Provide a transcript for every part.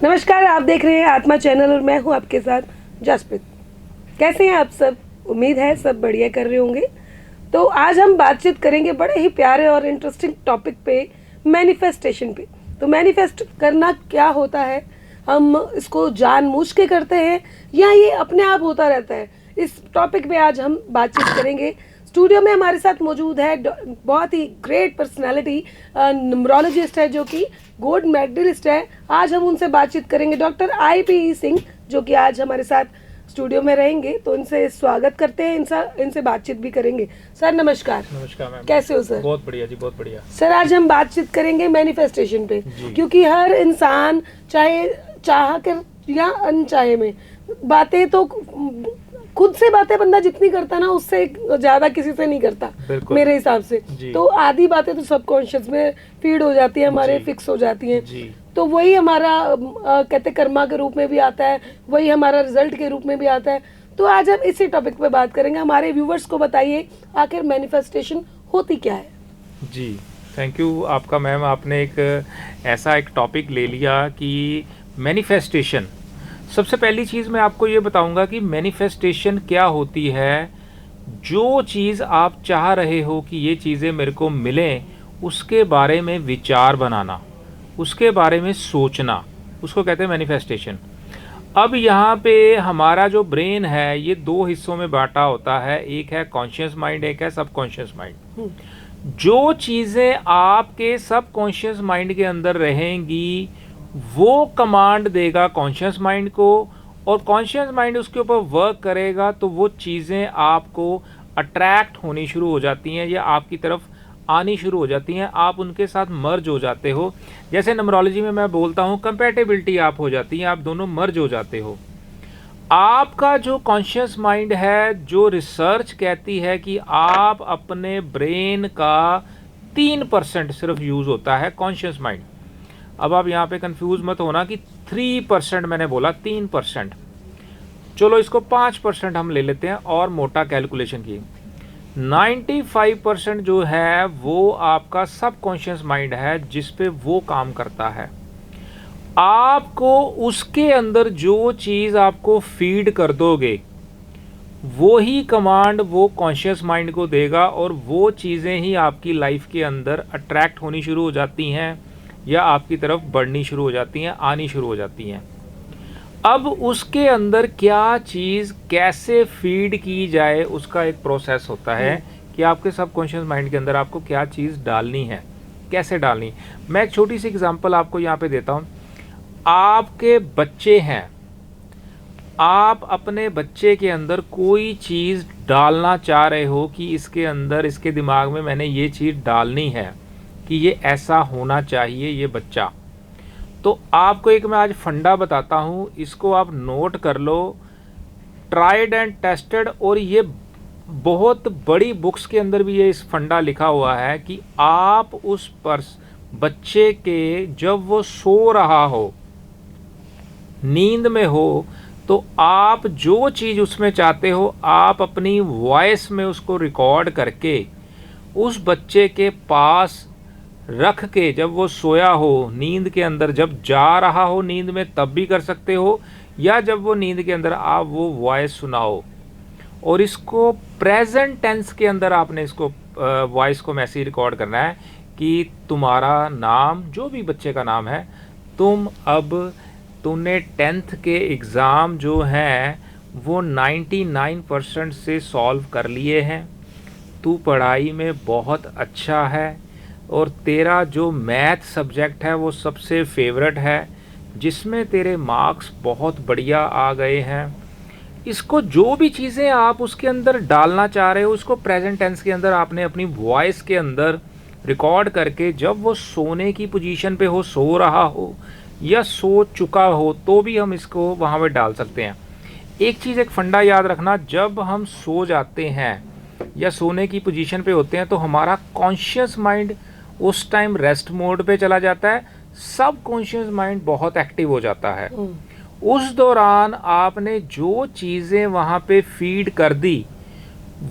नमस्कार, आप देख रहे हैं आत्मा चैनल और मैं हूं आपके साथ जसप्रीत। कैसे हैं आप सब? उम्मीद है सब बढ़िया कर रहे होंगे। तो आज हम बातचीत करेंगे बड़े ही प्यारे और इंटरेस्टिंग टॉपिक पे, मैनिफेस्टेशन पे। तो मैनिफेस्ट करना क्या होता है, हम इसको जानबूझ के करते हैं या ये अपने आप होता रहता है, इस टॉपिक पे आज हम बातचीत करेंगे। स्टूडियो में हमारे साथ मौजूद है बहुत ही ग्रेट पर्सनालिटी, न्यूमरोलॉजिस्ट है जो कि गोल्ड मेडलिस्ट है। आज हम उनसे बातचीत करेंगे, डॉक्टर IPE सिंह, जो कि आज हमारे साथ स्टूडियो में रहेंगे। तो इनसे स्वागत करते हैं, इनसे बातचीत भी करेंगे। सर नमस्कार। नमस्कार मैम। कैसे हो सर? बहुत बढ़िया जी, बहुत बढ़िया। सर आज हम बातचीत करेंगे मैनिफेस्टेशन पे, क्योंकि हर इंसान चाहे चाह कर या अनचाहे में बातें तो खुद से बातें बंदा जितनी करता ना, उससे ज्यादा किसी से नहीं करता मेरे हिसाब से। तो आधी बातें तो सबकॉन्शियस में फीड हो जाती है, हमारे फिक्स हो जाती हैं। तो वही हमारा कहते कर्मा के रूप में भी आता है, वही हमारा रिजल्ट के रूप में भी आता है। तो आज हम इसी टॉपिक पे बात करेंगे। हमारे व्यूवर्स को बताइए आखिर मैनिफेस्टेशन होती क्या है। जी थैंक यू आपका मैम। आपने एक ऐसा एक टॉपिक ले लिया कि मैनिफेस्टेशन। सबसे पहली चीज़ मैं आपको ये बताऊंगा कि मैनिफेस्टेशन क्या होती है। जो चीज़ आप चाह रहे हो कि ये चीज़ें मेरे को मिलें, उसके बारे में विचार बनाना, उसके बारे में सोचना, उसको कहते हैं मैनिफेस्टेशन। अब यहाँ पे हमारा जो ब्रेन है ये दो हिस्सों में बांटा होता है, एक है कॉन्शियस माइंड, एक है सबकॉन्शियस माइंड। जो चीज़ें आपके सबकॉन्शियस माइंड के अंदर रहेंगी वो कमांड देगा कॉन्शियस माइंड को, और कॉन्शियस माइंड उसके ऊपर वर्क करेगा तो वो चीज़ें आपको अट्रैक्ट होनी शुरू हो जाती हैं या आपकी तरफ आनी शुरू हो जाती हैं। आप उनके साथ मर्ज हो जाते हो। जैसे न्यूमरोलॉजी में मैं बोलता हूँ कंपैटिबिलिटी आप हो जाती है, आप दोनों मर्ज हो जाते हो। आपका जो कॉन्शियस माइंड है, जो रिसर्च कहती है कि आप अपने ब्रेन का 3% सिर्फ यूज़ होता है कॉन्शियस माइंड। अब आप यहाँ पे कंफ्यूज मत होना कि 3% मैंने बोला, 3%। चलो इसको 5% हम ले लेते हैं और मोटा कैलकुलेशन की। 95% जो है वो आपका सबकॉन्शियस माइंड है, जिस पे वो काम करता है। आपको उसके अंदर जो चीज़ आपको फीड कर दोगे वो ही कमांड वो कॉन्शियस माइंड को देगा, और वो चीज़ें ही आपकी लाइफ के अंदर अट्रैक्ट होनी शुरू हो जाती हैं या आपकी तरफ बढ़नी शुरू हो जाती हैं, आनी शुरू हो जाती हैं। अब उसके अंदर क्या चीज़ कैसे फीड की जाए, उसका एक प्रोसेस होता है कि आपके सबकॉन्शियस माइंड के अंदर आपको क्या चीज़ डालनी है, कैसे डालनी। मैं एक छोटी सी एग्जांपल आपको यहाँ पे देता हूँ। आपके बच्चे हैं, आप अपने बच्चे के अंदर कोई चीज़ डालना चाह रहे हो कि इसके अंदर, इसके दिमाग में मैंने ये चीज़ डालनी है कि ये ऐसा होना चाहिए ये बच्चा। तो आपको एक मैं आज फंडा बताता हूँ, इसको आप नोट कर लो। ट्राइड एंड टेस्टेड, और ये बहुत बड़ी बुक्स के अंदर भी ये इस फंडा लिखा हुआ है कि आप उस बच्चे के, जब वो सो रहा हो, नींद में हो, तो आप जो चीज़ उसमें चाहते हो आप अपनी वॉइस में उसको रिकॉर्ड करके उस बच्चे के पास रख के, जब वो सोया हो नींद के अंदर, जब जा रहा हो नींद में तब भी कर सकते हो, या जब वो नींद के अंदर आप वो वॉइस सुनाओ। और इसको प्रेजेंट टेंस के अंदर आपने इसको वॉइस को मैसेज रिकॉर्ड करना है कि तुम्हारा नाम, जो भी बच्चे का नाम है, तुमने 10th के एग्ज़ाम जो हैं वो 99% से सॉल्व कर लिए हैं, तू पढ़ाई में बहुत अच्छा है, और तेरा जो मैथ सब्जेक्ट है वो सबसे फेवरेट है, जिसमें तेरे मार्क्स बहुत बढ़िया आ गए हैं। इसको जो भी चीज़ें आप उसके अंदर डालना चाह रहे हो, उसको प्रेजेंट टेंस के अंदर आपने अपनी वॉइस के अंदर रिकॉर्ड करके, जब वो सोने की पोजीशन पे हो, सो रहा हो या सो चुका हो, तो भी हम इसको वहाँ पे डाल सकते हैं। एक चीज़, एक फंडा याद रखना, जब हम सो जाते हैं या सोने की पोजीशन पे होते हैं तो हमारा कॉन्शियस माइंड उस टाइम रेस्ट मोड पे चला जाता है, सब कॉन्शियस माइंड बहुत एक्टिव हो जाता है। उस दौरान आपने जो चीज़ें वहाँ पे फीड कर दी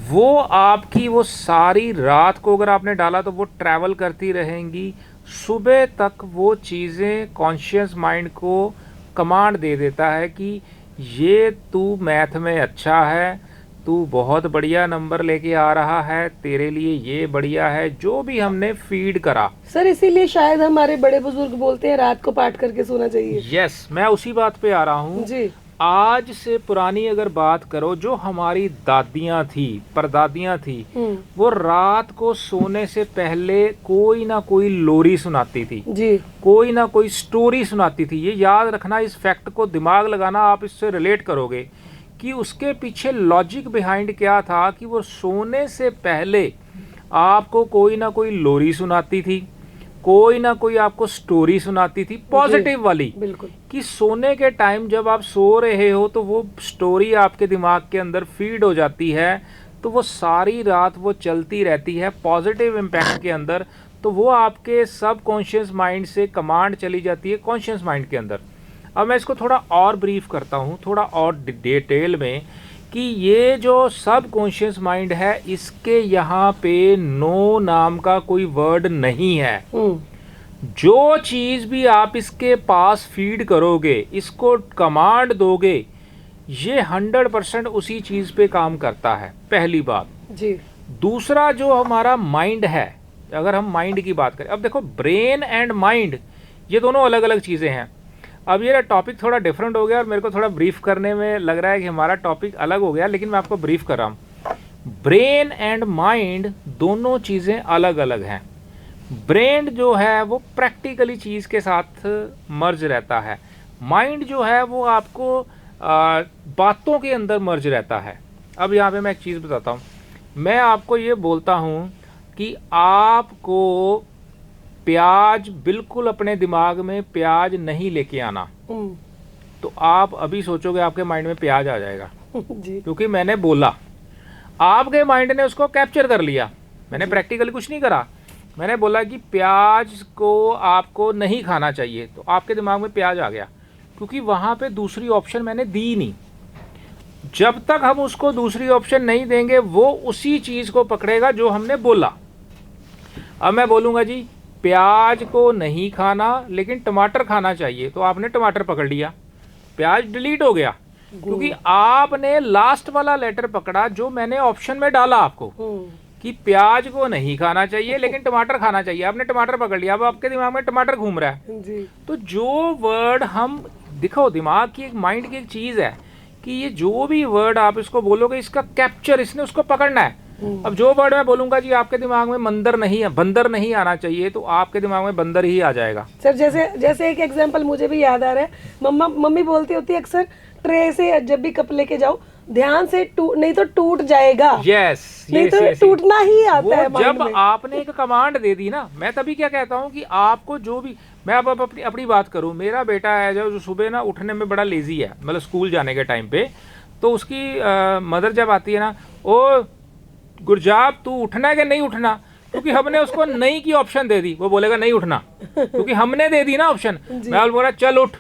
वो आपकी, वो सारी रात को अगर आपने डाला तो वो ट्रैवल करती रहेंगी, सुबह तक वो चीज़ें कॉन्शियस माइंड को कमांड दे देता है कि ये तू मैथ में अच्छा है, तू बहुत बढ़िया नंबर लेके आ रहा है, तेरे लिए ये बढ़िया है, जो भी हमने फीड करा। सर इसीलिए शायद हमारे बड़े बुजुर्ग बोलते हैं रात को पाठ करके सोना चाहिए। यस, मैं उसी बात पे आ रहा हूँ जी। आज से पुरानी अगर बात करो, जो हमारी दादियाँ थी, परदादियाँ थी, वो रात को सोने से पहले कोई ना कोई लोरी सुनाती थी जी, कोई ना कोई स्टोरी सुनाती थी। ये याद रखना, इस फैक्ट को दिमाग लगाना, आप इससे रिलेट करोगे कि उसके पीछे लॉजिक बिहाइंड क्या था कि वो सोने से पहले आपको कोई ना कोई लोरी सुनाती थी, कोई ना कोई आपको स्टोरी सुनाती थी पॉजिटिव वाली, बिल्कुल, कि सोने के टाइम जब आप सो रहे हो तो वो स्टोरी आपके दिमाग के अंदर फीड हो जाती है, तो वो सारी रात वो चलती रहती है पॉजिटिव इम्पैक्ट के अंदर। तो वो आपके सब कॉन्शियस माइंड से कमांड चली जाती है कॉन्शियस माइंड के अंदर। अब मैं इसको थोड़ा और ब्रीफ करता हूँ, थोड़ा और डिटेल में, कि ये जो सब कॉन्शियस माइंड है, इसके यहाँ पे नो नाम का कोई वर्ड नहीं है। जो चीज़ भी आप इसके पास फीड करोगे, इसको कमांड दोगे, ये 100% उसी चीज़ पे काम करता है, पहली बात जी। दूसरा, जो हमारा माइंड है, अगर हम माइंड की बात करें, अब देखो ब्रेन एंड माइंड ये दोनों अलग अलग चीज़ें हैं। अब ये टॉपिक थोड़ा डिफरेंट हो गया और मेरे को थोड़ा ब्रीफ करने में लग रहा है कि हमारा टॉपिक अलग हो गया, लेकिन मैं आपको ब्रीफ कर रहा हूँ। ब्रेन एंड माइंड दोनों चीज़ें अलग अलग हैं। ब्रेन जो है वो प्रैक्टिकली चीज़ के साथ मर्ज रहता है, माइंड जो है वो आपको बातों के अंदर मर्ज रहता है। अब यहाँ पे मैं एक चीज़ बताता हूँ, मैं आपको ये बोलता हूँ कि आपको प्याज बिल्कुल अपने दिमाग में प्याज नहीं लेके आना, तो आप अभी सोचोगे आपके माइंड में प्याज आ जाएगा जी। क्योंकि मैंने बोला, आपके माइंड ने उसको कैप्चर कर लिया। मैंने प्रैक्टिकली कुछ नहीं करा, मैंने बोला कि प्याज को आपको नहीं खाना चाहिए, तो आपके दिमाग में प्याज आ गया, क्योंकि वहाँ पे दूसरी ऑप्शन मैंने दी नहीं। जब तक हम उसको दूसरी ऑप्शन नहीं देंगे, वो उसी चीज़ को पकड़ेगा जो हमने बोला। अब मैं बोलूँगा जी प्याज को नहीं खाना लेकिन टमाटर खाना चाहिए, तो आपने टमाटर पकड़ लिया, प्याज डिलीट हो गया, क्योंकि आपने लास्ट वाला लेटर पकड़ा जो मैंने ऑप्शन में डाला आपको कि प्याज को नहीं खाना चाहिए लेकिन टमाटर खाना चाहिए। आपने टमाटर पकड़ लिया, अब आपके दिमाग में टमाटर घूम रहा है जी। तो जो वर्ड हम, देखो दिमाग की एक, माइंड की एक चीज़ है कि ये जो भी वर्ड आप इसको बोलोगे, इसका कैप्चर इसने उसको पकड़ना है। अब जो वर्ड मैं बोलूंगा जी आपके दिमाग में बंदर नहीं आना चाहिए, तो आपके दिमाग में बंदर ही आ जाएगा। सर जैसे एक एग्जांपल मुझे भी याद आ रहा है, मम्मी बोलती होती है अक्सर, ट्रे से जब भी कप लेके जाओ ध्यान से, नहीं तो टूट जाएगा। यस, नहीं तो टूटना ही आता है माइंड जब में। आपने एक कमांड दे दी ना, मैं तभी क्या कहता हूँ कि आपको जो भी, मैं अब अपनी बात करूँ, मेरा बेटा है जो सुबह ना उठने में बड़ा लेजी है, मतलब स्कूल जाने के टाइम पे, तो उसकी मदर जब आती है ना, ओ गुरजाब तू उठना है कि नहीं उठना, क्योंकि हमने उसको नहीं की ऑप्शन दे दी, वो बोलेगा नहीं उठना, क्योंकि हमने दे दी ना ऑप्शन। मैं बोल रहा चल उठ,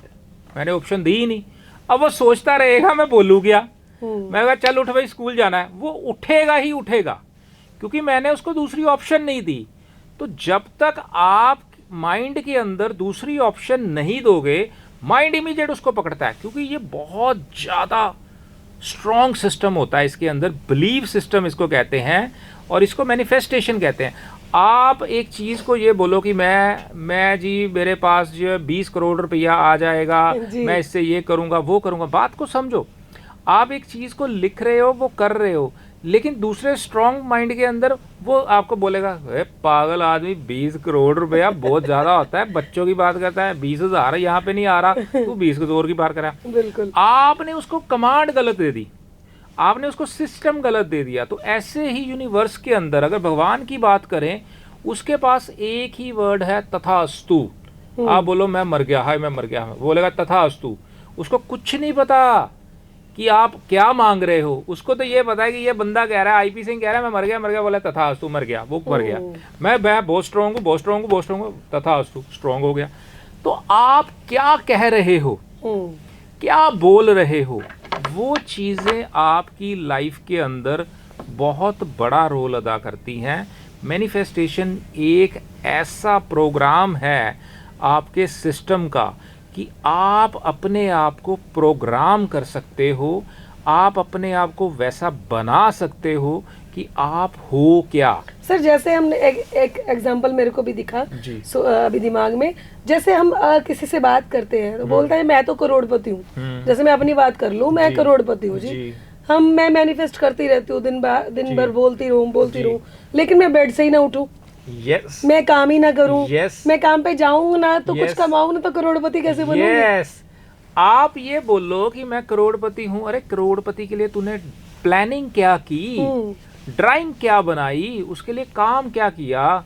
मैंने ऑप्शन दी ही नहीं। अब वो सोचता रहेगा मैं बोलूँ क्या, मैं कहा चल उठ भाई स्कूल जाना है, वो उठेगा ही उठेगा, क्योंकि मैंने उसको दूसरी ऑप्शन नहीं दी। तो जब तक आप माइंड के अंदर दूसरी ऑप्शन नहीं दोगे, माइंड इमीडिएट उसको पकड़ता है, क्योंकि ये बहुत ज़्यादा स्ट्रॉन्ग सिस्टम होता है इसके अंदर, बिलीव सिस्टम इसको कहते हैं, और इसको मैनिफेस्टेशन कहते हैं। आप एक चीज़ को ये बोलो कि मैं जी मेरे पास जो 20 करोड़ रुपया आ जाएगा, मैं इससे ये करूँगा वो करूँगा, बात को समझो। आप एक चीज़ को लिख रहे हो, वो कर रहे हो, लेकिन दूसरे स्ट्रॉन्ग माइंड के अंदर वो आपको बोलेगा पागल आदमी, 20 करोड़ रुपया बहुत ज़्यादा होता है, बच्चों की बात करता है, 20,000 यहाँ पे नहीं आ रहा, तू 20 करोड़ की बात कर रहा। बिल्कुल, आपने उसको कमांड गलत दे दी, आपने उसको सिस्टम गलत दे दिया। तो ऐसे ही यूनिवर्स के अंदर अगर भगवान की बात करें, उसके पास एक ही वर्ड है, तथास्तु। आप बोलो मैं मर गया, हाय मैं मर गया, बोलेगा तथास्तु। उसको कुछ नहीं पता कि आप क्या मांग रहे हो, उसको तो ये पता है कि ये बंदा कह रहा है, आईपी सिंह कह रहा है मैं मर गया, बोला तथास्तु, मर गया, वो मर गया। मैं बहुत स्ट्रॉन्ग हूँ, तथास्तु, स्ट्रॉन्ग हो गया। तो आप क्या कह रहे हो, क्या बोल रहे हो, वो चीज़ें आपकी लाइफ के अंदर बहुत बड़ा रोल अदा करती हैं। मैनिफेस्टेशन एक ऐसा प्रोग्राम है आपके सिस्टम का कि आप अपने आप को प्रोग्राम कर सकते हो, आप अपने आप को वैसा बना सकते हो कि आप हो क्या। सर जैसे हमने एक एग्जांपल मेरे को भी दिखा जी। अभी दिमाग में, जैसे हम किसी से बात करते हैं तो बोलता है मैं तो करोड़पति हूँ। जैसे मैं अपनी बात कर लूँ, मैं जी। करोड़पति हूँ जी। जी। मैं मैनिफेस्ट करती रहती हूँ, दिन जी। भर बोलती जी। रहूँ, लेकिन मैं बेड से ही ना उठूँ, यस। मैं काम ही ना करूँ, यस। मैं काम पे जाऊँ ना तो कुछ Yes. कमाऊँ ना, तो करोड़पति कैसे बनूंगी? यस। आप ये बोलो कि मैं करोड़पति हूँ। अरे करोड़पति के लिए तूने प्लानिंग क्या की, ड्राइंग क्या बनाई, उसके लिए काम क्या किया।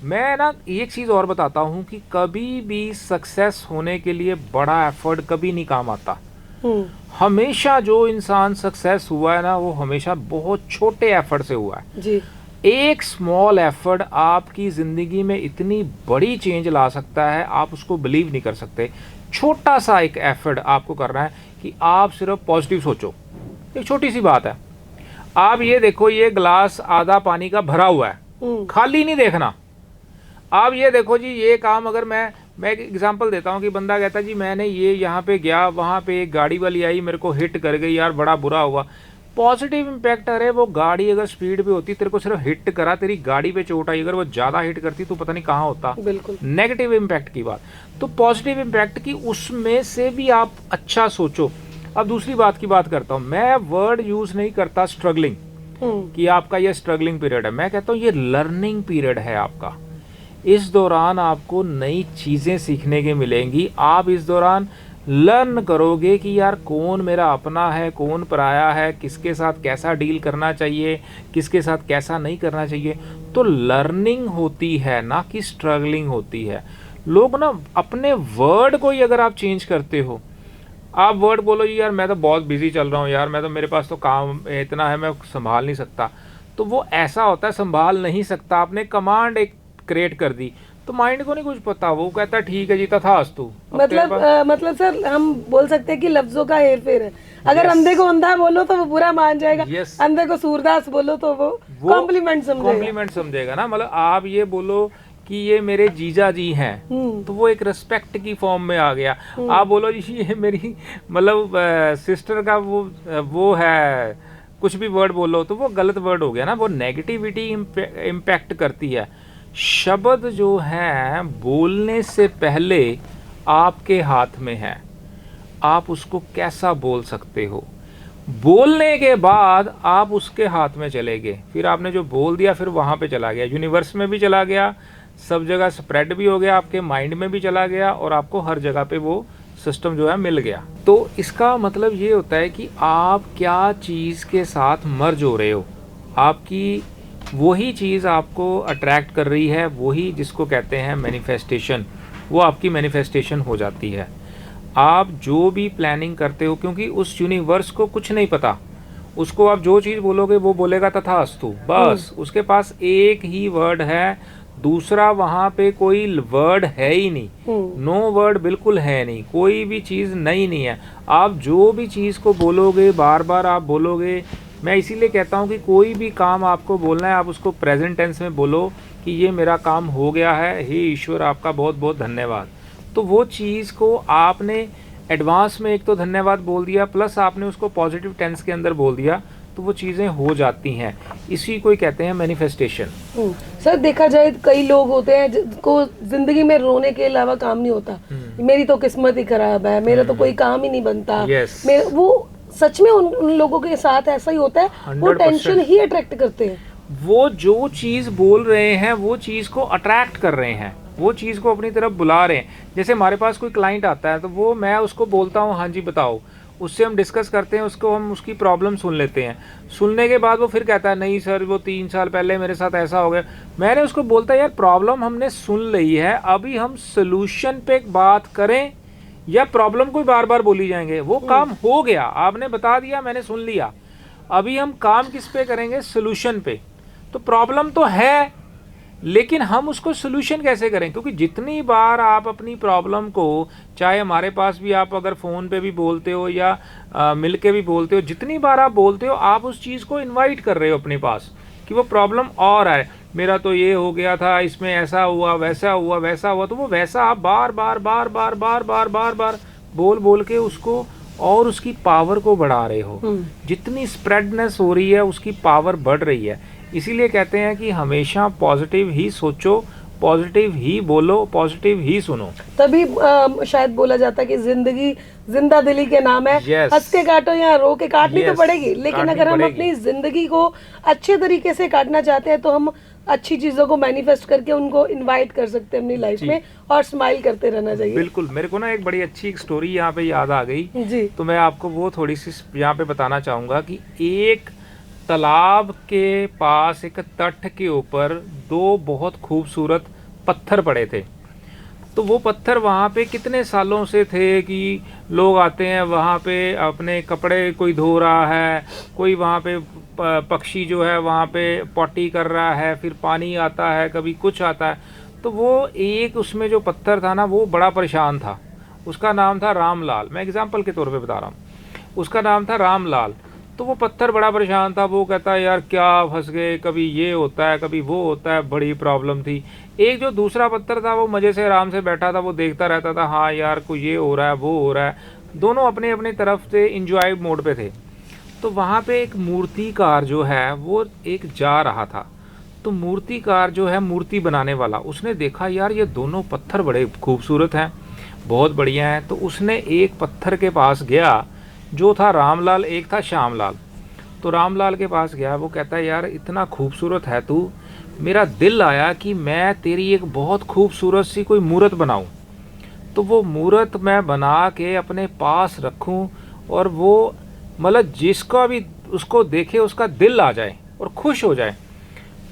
मैं ना एक चीज़ और बताता हूँ कि कभी भी सक्सेस होने के लिए बड़ा एफर्ट कभी नहीं काम आता। हमेशा जो इंसान सक्सेस हुआ है ना, वो हमेशा बहुत छोटे एफर्ट से हुआ है जी। एक स्मॉल एफर्ट आपकी ज़िंदगी में इतनी बड़ी चेंज ला सकता है, आप उसको बिलीव नहीं कर सकते। छोटा सा एक एफर्ट आपको करना है कि आप सिर्फ पॉजिटिव सोचो। एक छोटी सी बात है, आप ये देखो ये ग्लास आधा पानी का भरा हुआ है, खाली नहीं देखना। आप ये देखो जी, ये काम अगर मैं एक एग्जांपल देता हूँ कि बंदा कहता है जी मैंने ये यहाँ पे गया, वहाँ पे एक गाड़ी वाली आई, मेरे को हिट कर गई यार, बड़ा बुरा हुआ। पॉजिटिव इम्पैक्ट, अरे वो गाड़ी अगर स्पीड पे होती, तेरे को सिर्फ हिट करा, तेरी गाड़ी पे चोट आई, अगर वो ज़्यादा हिट करती तो पता नहीं कहाँ होता। बिल्कुल। नेगेटिव इम्पैक्ट की बात, तो पॉजिटिव इम्पैक्ट की उसमें से भी आप अच्छा सोचो। अब दूसरी बात की बात करता हूँ, मैं वर्ड यूज़ नहीं करता स्ट्रगलिंग, कि आपका ये स्ट्रगलिंग पीरियड है। मैं कहता हूँ ये लर्निंग पीरियड है आपका। इस दौरान आपको नई चीज़ें सीखने के मिलेंगी। आप इस दौरान लर्न करोगे कि यार कौन मेरा अपना है, कौन पराया है, किसके साथ कैसा डील करना चाहिए, किसके साथ कैसा नहीं करना चाहिए। तो लर्निंग होती है, ना कि स्ट्रगलिंग होती है। लोग ना अपने वर्ड को ही अगर आप चेंज करते हो, आप वर्ड बोलो जी यार मैं तो बहुत बिजी चल रहा हूँ यार, मैं तो मेरे पास तो काम इतना है, मैं संभाल नहीं सकता, तो वो ऐसा होता है संभाल नहीं सकता। आपने कमांड एक क्रिएट कर दी तो माइंड को नहीं कुछ पता, वो कहता है ठीक है जी तथास्तु। मतलब सर हम बोल सकते हैं कि लफ्जों का हेर फेर है। अगर अंधे को अंधा बोलो तो वो बुरा मान जाएगा, अंधे को सूरदास बोलो तो वो कॉम्प्लीमेंट समझेगा ना। मतलब आप ये बोलो कि ये मेरे जीजा जी हैं, तो वो एक रिस्पेक्ट की फॉर्म में आ गया। आप बोलो जी ये मेरी मतलब सिस्टर का वो है, कुछ भी वर्ड बोलो तो वो गलत वर्ड हो गया ना, वो नेगेटिविटी इम्पैक्ट करती है। शब्द जो है बोलने से पहले आपके हाथ में है, आप उसको कैसा बोल सकते हो। बोलने के बाद आप उसके हाथ में चले गए, फिर आपने जो बोल दिया फिर वहाँ पे चला गया, यूनिवर्स में भी चला गया, सब जगह स्प्रेड भी हो गया, आपके माइंड में भी चला गया, और आपको हर जगह पे वो सिस्टम जो है मिल गया। तो इसका मतलब ये होता है कि आप क्या चीज़ के साथ मर्ज हो रहे हो, आपकी वही चीज़ आपको अट्रैक्ट कर रही है, वही जिसको कहते हैं मैनिफेस्टेशन, वो आपकी मैनिफेस्टेशन हो जाती है। आप जो भी प्लानिंग करते हो, क्योंकि उस यूनिवर्स को कुछ नहीं पता, उसको आप जो चीज़ बोलोगे वो बोलेगा तथास्तु, बस। उसके पास एक ही वर्ड है, दूसरा वहाँ पे कोई वर्ड है ही नहीं, नो वर्ड बिल्कुल है नहीं, कोई भी चीज़ नहीं है। आप जो भी चीज़ को बोलोगे बार बार आप बोलोगे। मैं इसीलिए कहता हूँ कि कोई भी काम आपको बोलना है, आप उसको प्रेजेंट टेंस में बोलो कि ये मेरा काम हो गया है, हे ईश्वर आपका बहुत बहुत धन्यवाद। तो वो चीज़ को आपने एडवांस में एक तो धन्यवाद बोल दिया, प्लस आपने उसको पॉजिटिव टेंस के अंदर बोल दिया, तो वो चीज़ें हो जाती हैं। इसी को ही कहते हैं मैनिफेस्टेशन। सर देखा जाए कई लोग होते हैं जिनको जिंदगी में रोने के अलावा काम नहीं होता, मेरी तो किस्मत ही खराब है, मेरा तो कोई काम ही नहीं बनता। वो सच में उन लोगों के साथ ऐसा ही होता है, वो टेंशन ही अट्रैक्ट करते हैं। वो जो चीज़ बोल रहे हैं वो चीज़ को अट्रैक्ट कर रहे हैं, वो चीज़ को अपनी तरफ बुला रहे हैं। जैसे हमारे पास कोई क्लाइंट आता है तो वो मैं उसको बोलता हूँ हाँ जी बताओ, उससे हम डिस्कस करते हैं, उसको हम उसकी प्रॉब्लम सुन लेते हैं। सुनने के बाद वो फिर कहता है नहीं सर वो 3 साल पहले मेरे साथ ऐसा हो गया। मैंने उसको बोलता है यार प्रॉब्लम हमने सुन ली है, अभी हम सोल्यूशन पे बात करें या प्रॉब्लम को बार बार बोली जाएंगे। वो काम हो गया, आपने बता दिया, मैंने सुन लिया, अभी हम काम किस पे करेंगे, सोल्यूशन पे। तो प्रॉब्लम तो है लेकिन हम उसको सोल्यूशन कैसे करें, क्योंकि जितनी बार आप अपनी प्रॉब्लम को, चाहे हमारे पास भी आप अगर फ़ोन पे भी बोलते हो या मिल के भी बोलते हो, जितनी बार आप बोलते हो आप उस चीज़ को इनवाइट कर रहे हो अपने पास कि वो प्रॉब्लम और आए। मेरा तो ये हो गया था, इसमें ऐसा हुआ, वैसा हुआ, वैसा हुआ। तो वो वैसा आप बार बार बार बार बार बार बार बार बोल बोल के उसको और उसकी पावर को बढ़ा रहे हो। जितनी स्प्रेडनेस हो रही है उसकी पावर बढ़ रही है। इसीलिए कहते हैं कि हमेशा पॉजिटिव ही सोचो, पॉजिटिव ही बोलो, पॉजिटिव ही सुनो। तभी शायद बोला जाता है कि जिंदगी जिंदा दिली के नाम है। Yes. हंस के काटो या रो के काटनी तो Yes. पड़ेगी, लेकिन काटनी अगर हम पड़ेगी। अपनी जिंदगी को अच्छे तरीके से काटना चाहते हैं तो हम अच्छी चीजों को मैनिफेस्ट करके उनको इनवाइट कर सकते हैं अपनी लाइफ जी। में, और स्माइल करते रहना चाहिए। बिल्कुल। मेरे को ना एक बड़ी अच्छी एक स्टोरी यहाँ पे याद आ गई, जी। तो मैं आपको वो थोड़ी सी यहाँ पे बताना चाहूँगा कि एक तालाब के पास एक तट के ऊपर दो बहुत खूबसूरत पत्थर पड़े थे। तो वो पत्थर वहाँ पे कितने सालों से थे कि लोग आते हैं वहाँ पे, अपने कपड़े कोई धो रहा है, कोई वहाँ पे पक्षी जो है वहाँ पे पॉटी कर रहा है, फिर पानी आता है, कभी कुछ आता है। तो वो एक उसमें जो पत्थर था ना वो बड़ा परेशान था। उसका नाम था रामलाल। मैं एग्जाम्पल के तौर पे बता रहा हूँ, उसका नाम था रामलाल। तो वो पत्थर बड़ा परेशान था। वो कहता है यार क्या फंस गए, कभी ये होता है कभी वो होता है, बड़ी प्रॉब्लम थी। एक जो दूसरा पत्थर था वो मज़े से आराम से बैठा था, वो देखता रहता था, हाँ यार कोई ये हो रहा है वो हो रहा है। दोनों अपने अपनी तरफ से इंजॉय मोड पे थे। तो वहाँ पे एक मूर्तिकार जो है वो एक जा रहा था। तो मूर्तिकार जो है, मूर्ति बनाने वाला, उसने देखा यार ये दोनों पत्थर बड़े खूबसूरत हैं, बहुत बढ़िया हैं। तो उसने एक पत्थर के पास गया जो था रामलाल, एक था श्यामलाल। तो रामलाल के पास गया, वो कहता है यार इतना खूबसूरत है तू, मेरा दिल आया कि मैं तेरी एक बहुत खूबसूरत सी कोई मूर्त बनाऊं। तो वो मूर्त मैं बना के अपने पास रखूं और वो मतलब जिसका भी उसको देखे उसका दिल आ जाए और खुश हो जाए।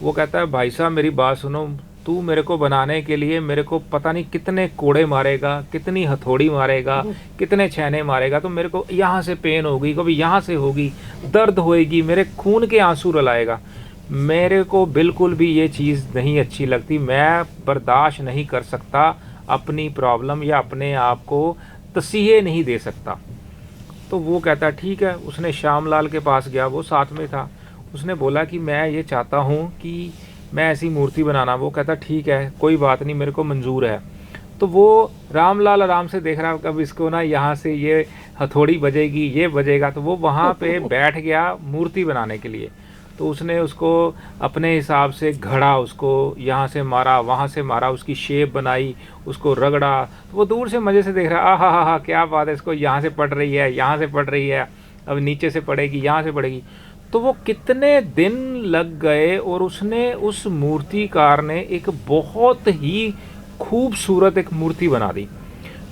वो कहता है भाई साहब मेरी बात सुनो, तू मेरे को बनाने के लिए मेरे को पता नहीं कितने कोड़े मारेगा, कितनी हथौड़ी मारेगा, कितने छेने मारेगा, तो मेरे को यहाँ से पेन होगी, कभी यहाँ से होगी, दर्द होएगी, मेरे खून के आंसू रुलाएगा। मेरे को बिल्कुल भी ये चीज़ नहीं अच्छी लगती। मैं बर्दाश्त नहीं कर सकता अपनी प्रॉब्लम या अपने आप को तसीहे नहीं दे सकता। तो वो कहता ठीक है। उसने श्यामलाल के पास गया, वो साथ में था। उसने बोला कि मैं ये चाहता हूँ कि मैं ऐसी मूर्ति बनाना। वो कहता ठीक है, कोई बात नहीं, मेरे को मंजूर है। तो वो रामलाल आराम से देख रहा, कब इसको ना यहाँ से ये हथौड़ी बजेगी, ये बजेगा। तो वो वहाँ पे बैठ गया मूर्ति बनाने के लिए। तो उसने उसको अपने हिसाब से घड़ा, उसको यहाँ से मारा, वहाँ से मारा, उसकी शेप बनाई, उसको रगड़ा। तो वो दूर से मज़े से देख रहा, हा क्या बात है, इसको यहाँ से पड़ रही है, यहाँ से पड़ रही है, अब नीचे से पड़ेगी, यहाँ से पड़ेगी। तो वो कितने दिन लग गए और उसने, उस मूर्तिकार ने एक बहुत ही खूबसूरत एक मूर्ति बना दी,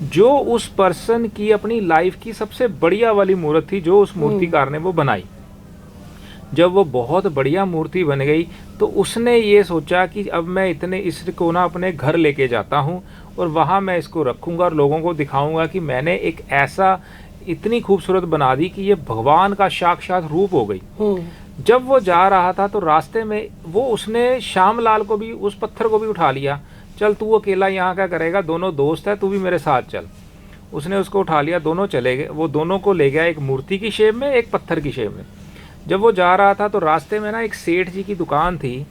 जो उस पर्सन की अपनी लाइफ की सबसे बढ़िया वाली मूर्ति थी, जो उस मूर्तिकार ने वो बनाई। जब वो बहुत बढ़िया मूर्ति बन गई तो उसने ये सोचा कि अब मैं इसको ना अपने घर लेके जाता हूँ और वहाँ मैं इसको रखूँगा और लोगों को दिखाऊँगा कि मैंने एक ऐसा इतनी खूबसूरत बना दी कि ये भगवान का साक्षात रूप हो गई। जब वो जा रहा था तो रास्ते में वो उसने श्यामलाल को भी, उस पत्थर को भी उठा लिया। चल तू अकेला यहाँ क्या करेगा, दोनों दोस्त है, तू भी मेरे साथ चल। उसने उसको उठा लिया, दोनों चले गए। वो दोनों को ले गया, एक मूर्ति की शेप में, एक पत्थर की शेप में। जब वो जा रहा था तो रास्ते में ना एक सेठ जी की दुकान थी।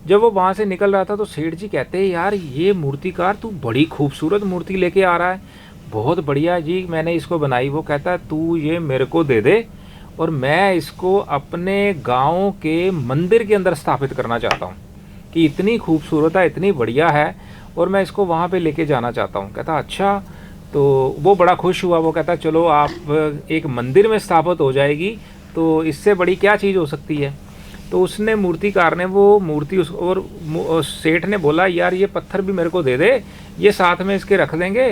जब वो वहाँ से निकल रहा था तो सेठ जी कहते हैं यार ये मूर्तिकार तू बड़ी खूबसूरत मूर्ति लेके आ रहा है, बहुत बढ़िया जी, मैंने इसको बनाई। वो कहता है तू ये मेरे को दे दे और मैं इसको अपने गांव के मंदिर के अंदर स्थापित करना चाहता हूँ कि इतनी खूबसूरत है, इतनी बढ़िया है, और मैं इसको वहाँ पे लेके जाना चाहता हूँ। कहता अच्छा। तो वो बड़ा खुश हुआ। वो कहता चलो आप एक मंदिर में स्थापित हो जाएगी तो इससे बड़ी क्या चीज़ हो सकती है। तो उसने, मूर्तिकार ने वो मूर्ति उस, और सेठ ने बोला यार ये पत्थर भी मेरे को दे दे, ये साथ में इसके रख देंगे,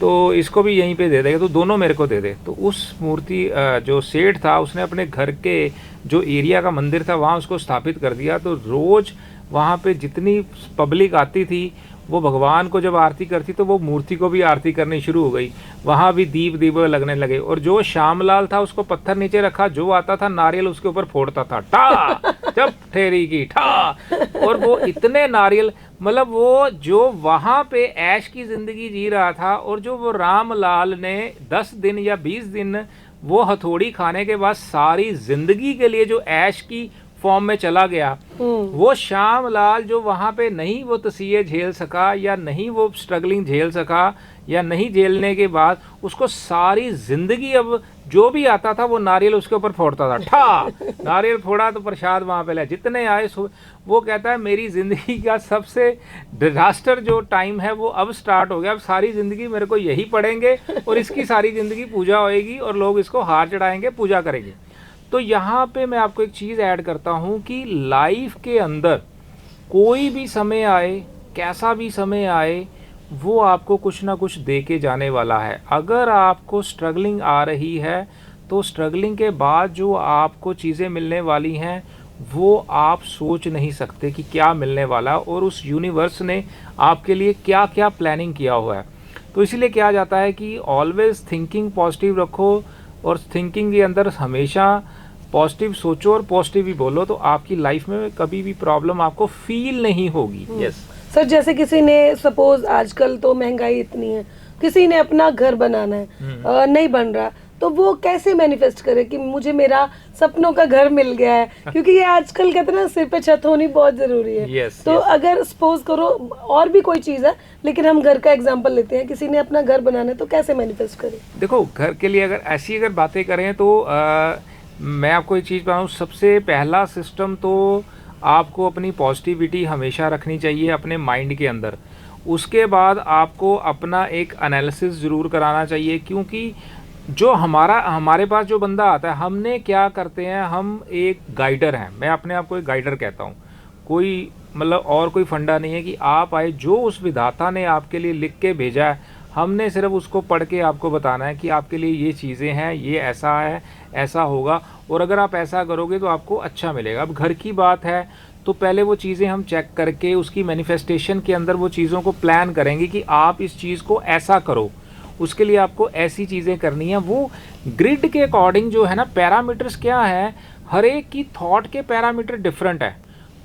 तो इसको भी यहीं पे दे देगा, तो दोनों मेरे को दे दे। तो उस मूर्ति जो सेठ था उसने अपने घर के जो एरिया का मंदिर था वहाँ उसको स्थापित कर दिया। तो रोज़ वहाँ पे जितनी पब्लिक आती थी वो भगवान को जब आरती करती तो वो मूर्ति को भी आरती करनी शुरू हो गई। वहाँ भी दीप दीपक लगने लगे। और जो श्यामलाल था उसको पत्थर नीचे रखा, जो आता था नारियल उसके ऊपर फोड़ता था, ठा जब ठेरी की ठा। और वो इतने नारियल, मतलब वो जो वहाँ पे ऐश की ज़िंदगी जी रहा था, और जो वो रामलाल ने 10 दिन या 20 दिन वो हथौड़ी खाने के बाद सारी ज़िंदगी के लिए जो ऐश की फॉर्म में चला गया, वो श्याम लाल जो वहाँ पे नहीं वो तसीहे झेल सका या नहीं वो स्ट्रगलिंग झेल सका या नहीं झेलने के बाद उसको सारी जिंदगी अब जो भी आता था वो नारियल उसके ऊपर फोड़ता था, ठा नारियल फोड़ा तो प्रसाद वहाँ पे ले, जितने आए वो कहता है मेरी ज़िंदगी का सबसे डिजास्टर जो टाइम है वो अब स्टार्ट हो गया, अब सारी ज़िंदगी मेरे को यही पढ़ेंगे और इसकी सारी ज़िंदगी पूजा होएगी और लोग इसको हार चढ़ाएंगे, पूजा करेंगे। तो यहाँ पे मैं आपको एक चीज़ ऐड करता हूँ कि लाइफ के अंदर कोई भी समय आए, कैसा भी समय आए, वो आपको कुछ ना कुछ दे के जाने वाला है। अगर आपको स्ट्रगलिंग आ रही है तो स्ट्रगलिंग के बाद जो आपको चीज़ें मिलने वाली हैं वो आप सोच नहीं सकते कि क्या मिलने वाला और उस यूनिवर्स ने आपके लिए क्या क्या प्लानिंग किया हुआ है। तो इसीलिए कहा जाता है कि ऑलवेज थिंकिंग पॉजिटिव रखो और थिंकिंग के अंदर हमेशा पॉजिटिव सोचो और पॉजिटिव ही बोलो, तो आपकी लाइफ में कभी भी प्रॉब्लम आपको फील नहीं होगी। यस सर, जैसे किसी ने सपोज आजकल तो महंगाई इतनी है, किसी ने अपना घर बनाना है, नहीं बन रहा, तो वो कैसे मैनिफेस्ट करे कि मुझे मेरा सपनों का घर मिल गया है, क्योंकि ये आजकल कहते हैं ना सिर पे छत होनी बहुत जरूरी है। तो अगर सपोज करो और भी कोई चीज है, लेकिन हम घर का एग्जांपल लेते हैं, किसी ने अपना घर बनाना है तो कैसे मैनिफेस्ट करे? देखो, घर के लिए अगर ऐसी अगर बातें करें तो मैं आपको एक चीज़ बताऊँ, सबसे पहला सिस्टम तो आपको अपनी पॉजिटिविटी हमेशा रखनी चाहिए अपने माइंड के अंदर। उसके बाद आपको अपना एक एनालिसिस ज़रूर कराना चाहिए, क्योंकि जो हमारे पास जो बंदा आता है, हमने क्या करते हैं, हम एक गाइडर हैं। मैं अपने आप को एक गाइडर कहता हूँ, कोई मतलब और कोई फंडा नहीं है कि आप आए, जो उस विधाता ने आपके लिए लिख के भेजा है, हमने सिर्फ उसको पढ़ के आपको बताना है कि आपके लिए ये चीज़ें हैं, ये ऐसा है, ऐसा होगा, और अगर आप ऐसा करोगे तो आपको अच्छा मिलेगा। अब घर की बात है तो पहले वो चीज़ें हम चेक करके उसकी मैनिफेस्टेशन के अंदर वो चीज़ों को प्लान करेंगे कि आप इस चीज़ को ऐसा करो, उसके लिए आपको ऐसी चीज़ें करनी है। वो ग्रिड के अकॉर्डिंग जो है ना, पैरामीटर्स क्या है, हर एक की थॉट के पैरामीटर डिफरेंट है।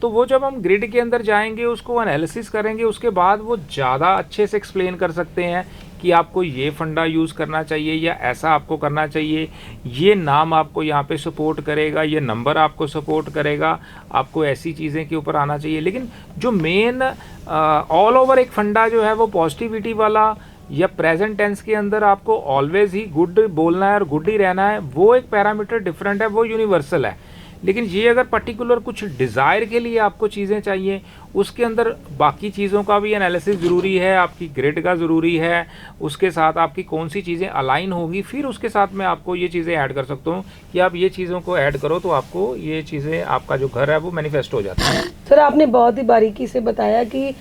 तो वो जब हम ग्रिड के अंदर जाएंगे, उसको एनालिसिस करेंगे, उसके बाद वो ज़्यादा अच्छे से एक्सप्लेन कर सकते हैं कि आपको ये फंडा यूज़ करना चाहिए या ऐसा आपको करना चाहिए, ये नाम आपको यहाँ पे सपोर्ट करेगा, ये नंबर आपको सपोर्ट करेगा, आपको ऐसी चीज़ें के ऊपर आना चाहिए। लेकिन जो मेन ऑल ओवर एक फंडा जो है वो पॉजिटिविटी वाला या प्रेजेंट टेंस के अंदर आपको ऑलवेज ही गुड बोलना है और गुड ही रहना है, वो एक पैरामीटर डिफरेंट है, वो यूनिवर्सल है। लेकिन ये अगर पर्टिकुलर कुछ डिज़ायर के लिए आपको चीज़ें चाहिए, उसके अंदर बाकी चीज़ों का भी एनालिसिस ज़रूरी है, आपकी ग्रिड का ज़रूरी है, उसके साथ आपकी कौन सी चीज़ें अलाइन होगी, फिर उसके साथ मैं आपको ये चीज़ें ऐड कर सकता हूँ कि आप ये चीज़ों को ऐड करो तो आपको ये चीज़ें, आपका जो घर है वो मैनिफेस्ट हो जाता है। सर, आपने बहुत ही बारीकी से बताया कि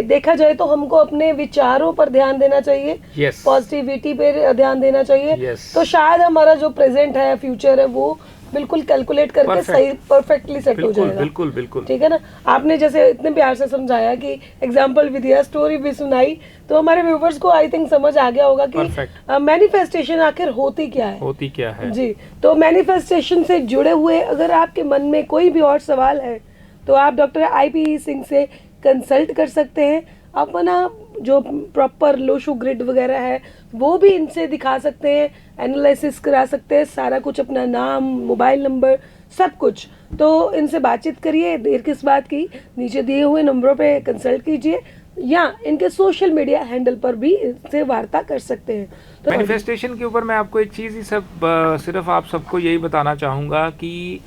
देखा जाए तो हमको अपने विचारों पर ध्यान देना चाहिए, पॉजिटिविटी पे ध्यान देना चाहिए, तो शायद हमारा जो प्रेजेंट है, फ्यूचर है, वो बिल्कुल कैलकुलेट करके सही परफेक्टली सेट हो जाएगा। बिल्कुल बिल्कुल, ठीक है ना। आपने जैसे इतने प्यार से समझाया कि एग्जांपल भी दिया, स्टोरी भी सुनाई, तो हमारे व्यूवर्स को आई थिंक समझ आ गया होगा कि मैनिफेस्टेशन आखिर होती क्या है जी। तो मैनिफेस्टेशन से जुड़े हुए अगर आपके मन में कोई भी और सवाल है तो आप डॉक्टर IPE सिंह से कंसल्ट कर सकते हैं। अपना जो प्रॉपर लोशो ग्रिड वगैरह है वो भी इनसे दिखा सकते हैं, एनालिसिस करा सकते हैं, सारा कुछ, अपना नाम, मोबाइल नंबर, सब कुछ। तो इनसे बातचीत करिए, देर किस बात की, नीचे दिए हुए नंबरों पे कंसल्ट कीजिए या इनके सोशल मीडिया हैंडल पर भी इनसे वार्ता कर सकते हैं। तो मैनिफेस्टेशन के ऊपर मैं आपको एक चीज़ ही सिर्फ आप सबको यही बताना चाहूँगा कि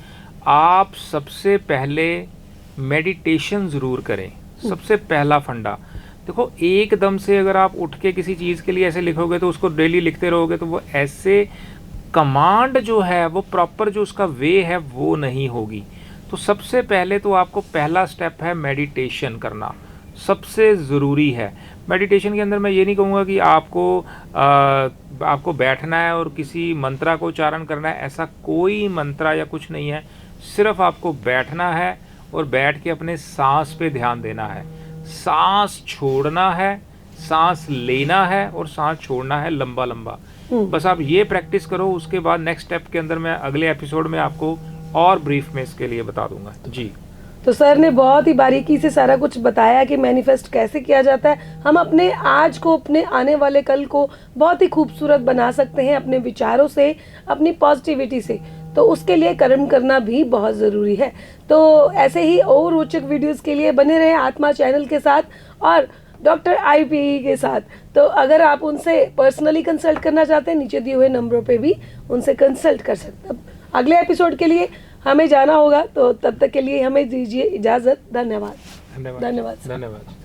आप सबसे पहले मेडिटेशन ज़रूर करें। सबसे पहला फंडा देखो, एकदम से अगर आप उठ के किसी चीज़ के लिए ऐसे लिखोगे तो उसको डेली लिखते रहोगे तो वो ऐसे कमांड जो है वो प्रॉपर जो उसका वे है वो नहीं होगी। तो सबसे पहले तो आपको पहला स्टेप है मेडिटेशन करना, सबसे ज़रूरी है। मेडिटेशन के अंदर मैं ये नहीं कहूँगा कि आपको बैठना है और किसी मंत्रा को उच्चारण करना है, ऐसा कोई मंत्रा या कुछ नहीं है। सिर्फ आपको बैठना है और बैठ के अपने सांस पे ध्यान देना है, सांस छोड़ना है, सांस लेना है और सांस छोड़ना है लंबा लंबा। बस आप ये प्रैक्टिस करो। उसके बाद नेक्स्ट स्टेप के अंदर मैं अगले एपिसोड में आपको और ब्रीफ में इसके लिए बता दूंगा जी। तो सर ने बहुत ही बारीकी से सारा कुछ बताया कि मैनिफेस्ट कैसे किया जाता है। हम अपने आज को, अपने आने वाले कल को बहुत ही खूबसूरत बना सकते हैं अपने विचारों से, अपनी पॉजिटिविटी से। तो उसके लिए कर्म करना भी बहुत ज़रूरी है। तो ऐसे ही और रोचक वीडियोस के लिए बने रहें आत्मा चैनल के साथ और डॉक्टर IPE के साथ। तो अगर आप उनसे पर्सनली कंसल्ट करना चाहते हैं, नीचे दिए हुए नंबरों पे भी उनसे कंसल्ट कर सकते हैं। अगले एपिसोड के लिए हमें जाना होगा, तो तब तक के लिए हमें दीजिए इजाज़त। धन्यवाद। धन्यवाद। धन्यवाद। धन्यवाद।